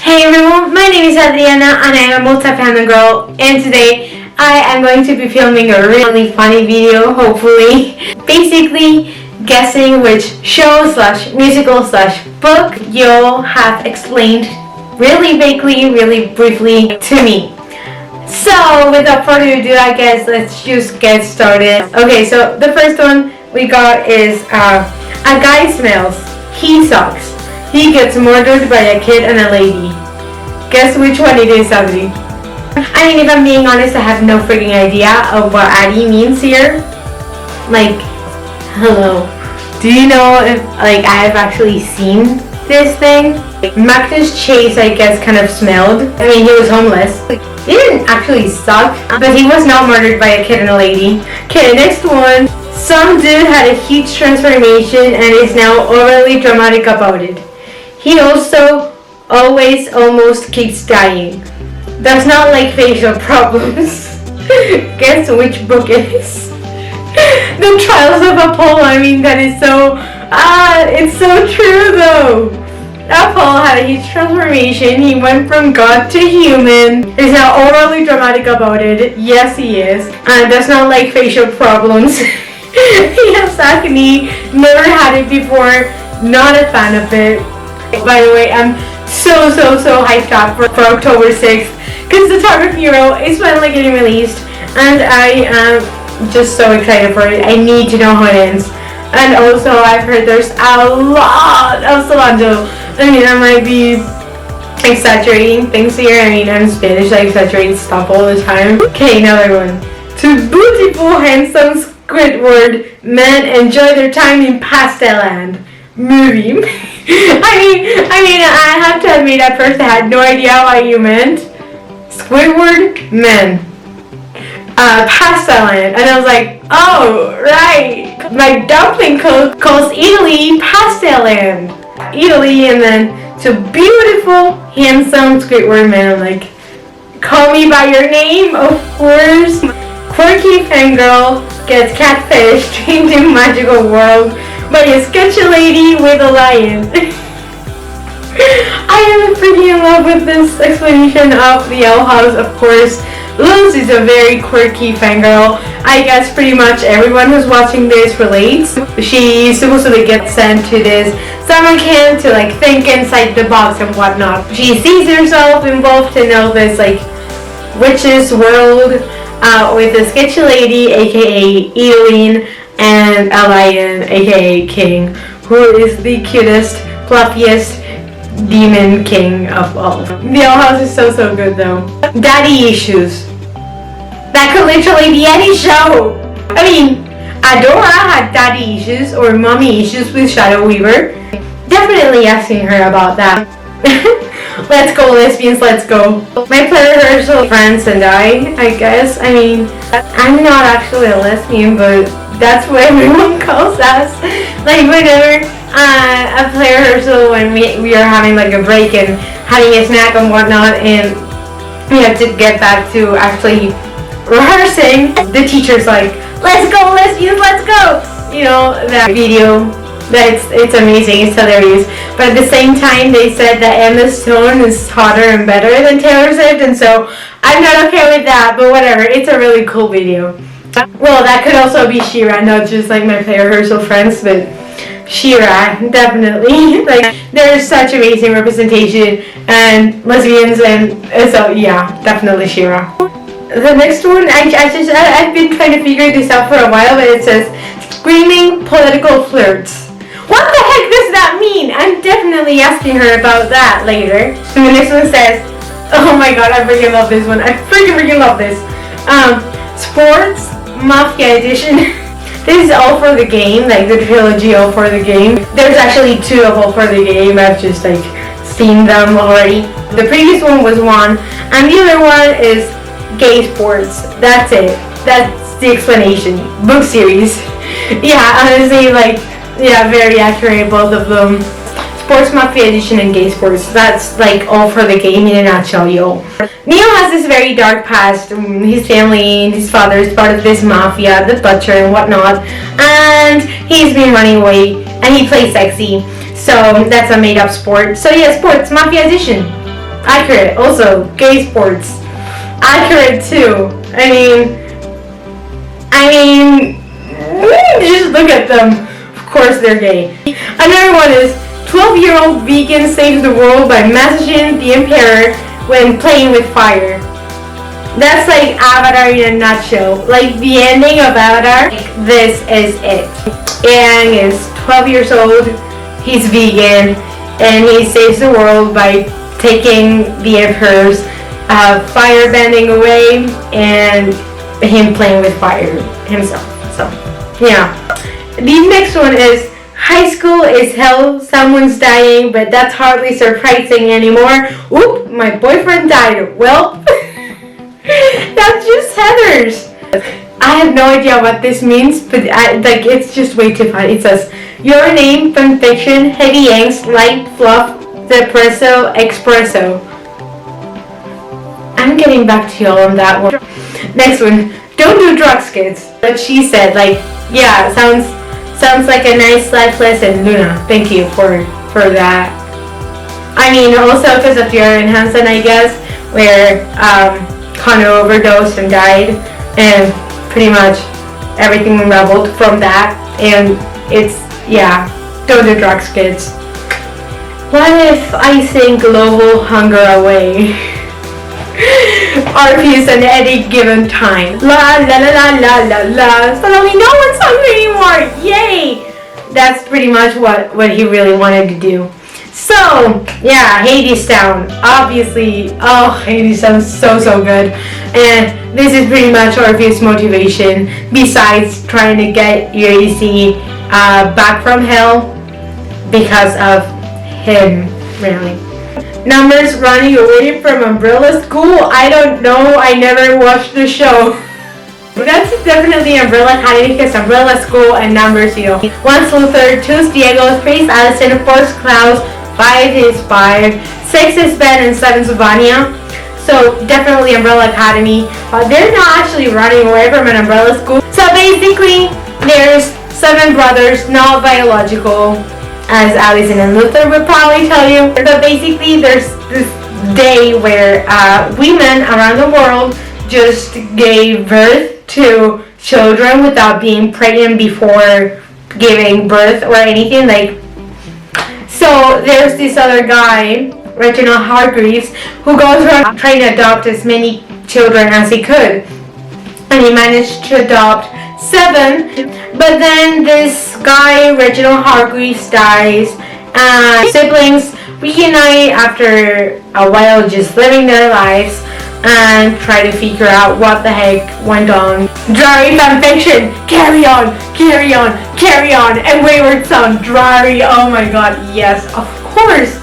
Hey everyone, my name is Adriana and I am a multi-family girl, and today I am going to be filming a really funny video, hopefully. Basically, guessing which show slash musical slash book you'll have explained really vaguely, really briefly to me. So without further ado, I guess let's just get started. Okay, so the first one we got is a guy smells, he sucks. He gets murdered by a kid and a lady. Guess which one it is, Sabri? I mean, if I'm being honest, I have no freaking idea of what Addy means here. Like, hello. Do you know if, like, I have actually seen this thing? Magnus Chase, I guess, kind of smelled. I mean, he was homeless. He didn't actually suck, but he was not murdered by a kid and a lady. Okay, next one. Some dude had a huge transformation and is now overly dramatic about it. He also always almost keeps dying. Does not like facial problems. Guess which book it is? The Trials of Apollo. I mean, that is so... it's so true though. Apollo had a huge transformation. He went from God to human. Is now overly dramatic about it. Yes, he is. And does not like facial problems. He has acne. Never had it before. Not a fan of it. By the way, I'm so hyped up for October 6th because the Target Hero is finally getting released and I am just so excited for it. I need to know how it ends. And also I've heard there's a lot of cilantro. I mean, I might be exaggerating things here. I mean, I'm Spanish, I exaggerate stuff all the time. Okay, another one. Two beautiful, handsome Squidward men enjoy their time in Pasteland. Movie. I mean, I have to admit at first I had no idea what you meant. Squidward men. Pasteland. And I was like, oh, right. My dumpling cook calls Italy Pasteland. Italy, and then to beautiful, handsome Squidward men. I'm like, call me by your name, of course. Quirky fangirl gets catfished into magical world by a sketchy lady with a lion. I am freaking in love with this explanation of the Owl House, of course. Luz is a very quirky fangirl. I guess pretty much everyone who's watching this relates. She supposedly gets sent to this summer camp to like think inside the box and whatnot. She sees herself involved in all this like witches world with a sketchy lady, aka Eileen, and a lion, aka King, who is the cutest, fluffiest demon king of all. The Owl House is so good though. Daddy issues. That could literally be any show. I mean, Adora had daddy issues or mommy issues with Shadow Weaver. Definitely asking her about that. Let's go lesbians, let's go. My play rehearsal friends and I guess. I mean, I'm not actually a lesbian, but that's what everyone calls us. Like whenever a play rehearsal, when we are having like a break and having a snack and whatnot, and we have to get back to actually rehearsing, the teacher's like, let's go lesbians, let's go. You know, that video, it's amazing, it's hilarious. But at the same time, they said that Emma Stone is hotter and better than Taylor Swift, and so I'm not okay with that, but whatever, it's a really cool video. Well, that could also be She-Ra, not just like my play rehearsal friends, but She-Ra, definitely. Like, there's such amazing representation and lesbians, and so yeah, definitely She-Ra. The next one, I've been trying to figure this out for a while, but it says screaming political flirts. What the heck does that mean? I'm definitely asking her about that later. And the next one says, oh my god, I freaking love this one. I freaking love this. Sports Mafia Edition. This is All for the Game, like the trilogy All for the Game. There's actually two of All for the Game. I've just like seen them already. The previous one was one, and the other one is Gay Sports. That's it. That's the explanation. Book series. Yeah, honestly, like, yeah, very accurate, both of them. Sports Mafia Edition and Gay Sports. That's like All for the Game in a nutshell, yo. Neo has this very dark past. His family and his father is part of this mafia, the butcher and whatnot, and he's been running away, and he plays sexy. So that's a made-up sport. So yeah, Sports Mafia Edition. accurate. Also, gay sports, accurate too. Just look at them. Of course they're gay. Another one is 12-year-old vegan saves the world by messaging the emperor when playing with fire. That's like Avatar in a nutshell. Like the ending of Avatar, this is it. Aang is 12 years old, he's vegan, and he saves the world by taking the emperor's fire bending away and him playing with fire himself. So, yeah. The next one is high school is hell, someone's dying, but that's hardly surprising anymore. Oop, my boyfriend died. Well, that's just Heather's. I have no idea what this means, but it's just way too funny. It says, your name, fanfiction, heavy angst, light fluff, depresso, espresso. I'm getting back to y'all on that one. Next one, don't do drugs, kids. But she said, like, yeah, sounds like a nice life lesson, Luna. Thank you for that. I mean, also because of Jaren Hansen, I guess, where Connor overdosed and died, and pretty much everything unraveled from that. And it's, yeah, don't do drugs, kids. What if I sing global hunger away? RPs at any given time. La la la la la la la. Suddenly no one's hungry anymore. Yay! That's pretty much what he really wanted to do. So, yeah, Hades Town. Obviously, oh, Hades sounds so good. And this is pretty much Orpheus' motivation, besides trying to get Eurydice back from hell because of him, really. Numbers running away from Umbrella School? I don't know, I never watched the show. That's definitely Umbrella Academy because Umbrella School and numbers, you know. 1's Luther, 2's Diego, 3's Allison, 4's Klaus, 5 is 5, 6 is Ben, and 7's Vanya. So definitely Umbrella Academy. They're not actually running away from an Umbrella School. So basically, there's 7 brothers, not biological, as Allison and Luther would probably tell you. But basically, there's this day where women around the world just gave birth to children without being pregnant before giving birth or anything. Like, so there's this other guy, Reginald Hargreaves, who goes around trying to adopt as many children as he could, and he managed to adopt 7. But then this guy, Reginald Hargreaves, dies, and siblings reunite after a while just living their lives and try to figure out what the heck went on. Drarry fanfiction, carry on, carry on, carry on, and Wayward Son, Drarry, oh my god, yes, of course,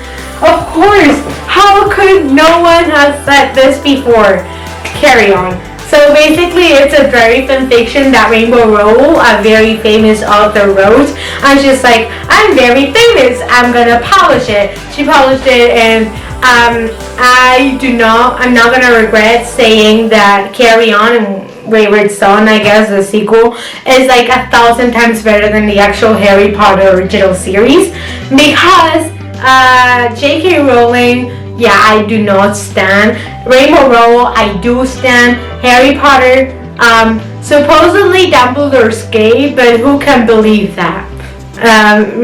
how could no one have said this before? Carry on. So basically, it's a Drarry fanfiction that Rainbow Rowell, a very famous author, wrote. And she's like, I'm very famous, I'm gonna publish it. She published it, and I'm not gonna regret saying that Carry On and Wayward Son, I guess, the sequel, is like 1,000 times better than the actual Harry Potter original series. Because J.K. Rowling, yeah, I do not stan. Rainbow Rowell, I do stan. Harry Potter, supposedly Dumbledore's gay, but who can believe that?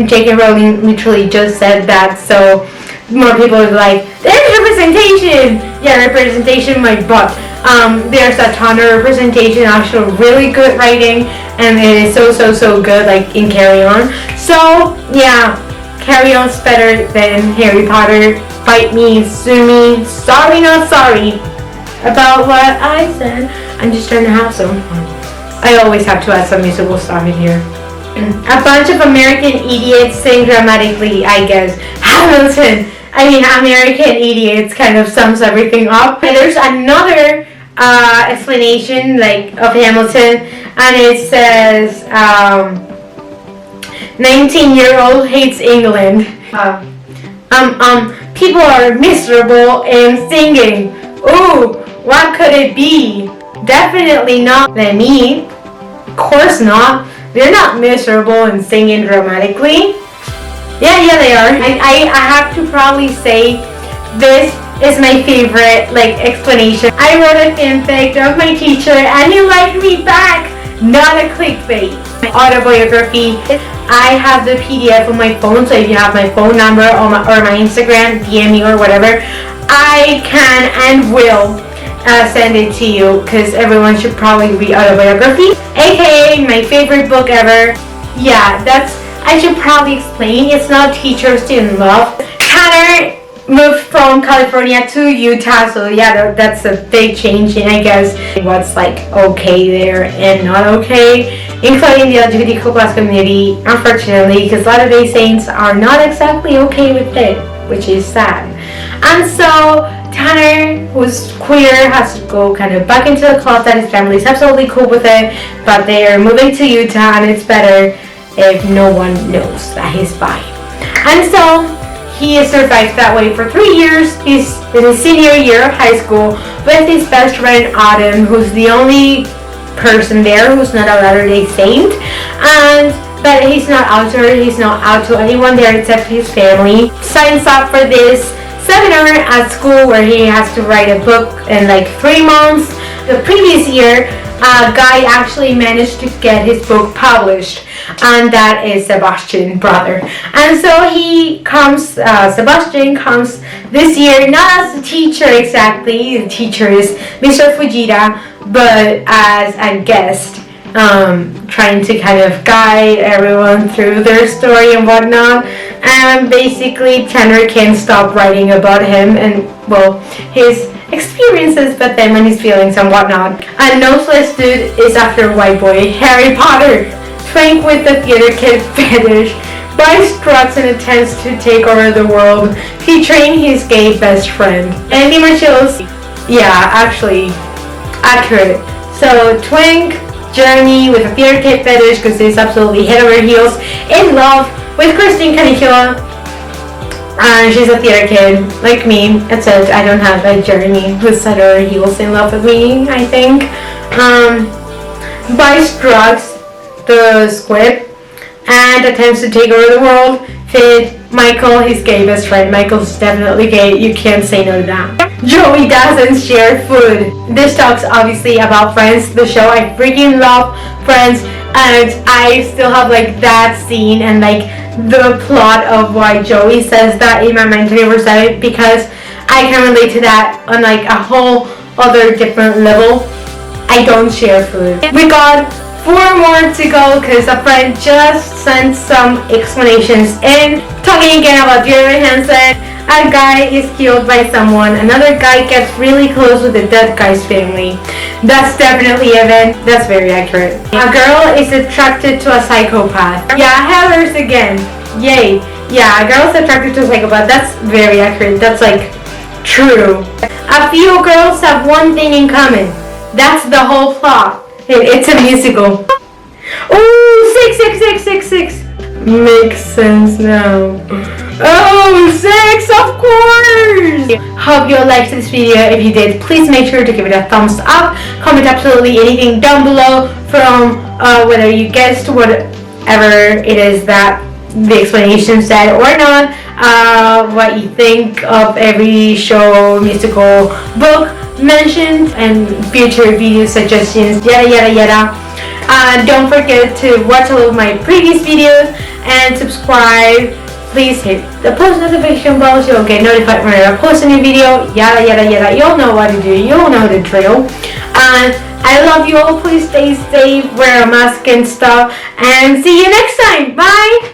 J.K. Rowling literally just said that, so more people are like, there's representation! Yeah, representation, my butt. There's a ton of representation, actual really good writing, and it is so good, like in Carry On. So, yeah, Carry On's better than Harry Potter. Fight me, sue me, sorry not sorry about what I said. I'm just trying to have some fun. I always have to add some musical stuff in here. A bunch of American idiots sing dramatically, I guess. Hamilton! I mean, American idiots kind of sums everything up. And there's another explanation, like, of Hamilton, and it says, 19-year-old hates England. People are miserable and singing. Ooh, what could it be? Definitely not me. Of course not. They're not miserable and singing dramatically. Yeah, they are. I have to probably say this is my favorite like explanation. I wrote a fanfic of my teacher and he liked me back. Not a clickbait. My autobiography. I have the PDF on my phone, so if you have my phone number or my Instagram, DM me or whatever, I can and will send it to you, because everyone should probably read autobiography, aka my favorite book ever. Yeah, I should probably explain, it's not teacher-student love. Tanner moved from California to Utah, so yeah, that's a big change in, I guess, what's like okay there and not okay, including the LGBTQ plus community, unfortunately, because Latter-day Saints are not exactly okay with it, which is sad. And so Tanner, who's queer, has to go kind of back into the closet. His family is absolutely cool with it, but they are moving to Utah, and it's better if no one knows that he's bi. And so he has survived that way for 3 years. He's in his senior year of high school with his best friend Autumn, who's the only person there who's not a Latter-day Saint. But he's not out to her, he's not out to anyone there except his family. Signs up for this seminar at school where he has to write a book in like 3 months. The previous year, a guy actually managed to get his book published, and that is Sebastian's brother. And so Sebastian comes this year, not as a teacher exactly, the teacher is Mr. Fujita, but as a guest, trying to kind of guide everyone through their story and whatnot. And basically Tanner can't stop writing about him and, well, his experiences with them and his feelings and whatnot. A noseless dude is after white boy Harry Potter. Twink with the theater kid fetish buys drugs and attempts to take over the world, featuring his gay best friend. Andy Marshall's, yeah, actually accurate. So Twink journey with a theater kid fetish because he's absolutely head over heels in love with Christine Canicula, and she's a theater kid like me. That's it. I don't have a journey who's head over heels in love with me, I think. Buys drugs, the squid, and attempts to take over the world. Fit Michael, his gay best friend. Michael's definitely gay, you can't say no to that. Joey doesn't share food. This talks obviously about Friends, the show. I freaking love Friends, and I still have like that scene and like the plot of why Joey says that in my mind 24/7, because I can relate to that on like a whole other different level. I don't share food. We got 4 more to go because a friend just sent some explanations in, talking again about Jeremy Hansen. A guy is killed by someone, another guy gets really close with the dead guy's family. That's definitely Evan, that's very accurate. A girl is attracted to a psychopath. Yeah, Heathers again, yay. Yeah, a girl is attracted to a psychopath, that's very accurate, that's like true. A few girls have one thing in common, that's the whole plot. It's a musical. Ooh, 66666. Makes sense now. Oh, 6, of course! Hope you liked this video. If you did, please make sure to give it a thumbs up. Comment absolutely anything down below from whether you guessed whatever it is that the explanation said or not. What you think of every show, musical, book mentioned, and future video suggestions, yada yada yada. Don't forget to watch all of my previous videos and subscribe. Please hit the post notification bell so you'll get notified whenever I post a new video, yada yada yada. You'll know what to do, you'll know the drill. And I love you all. Please stay safe, wear a mask and stuff, and see you next time. Bye!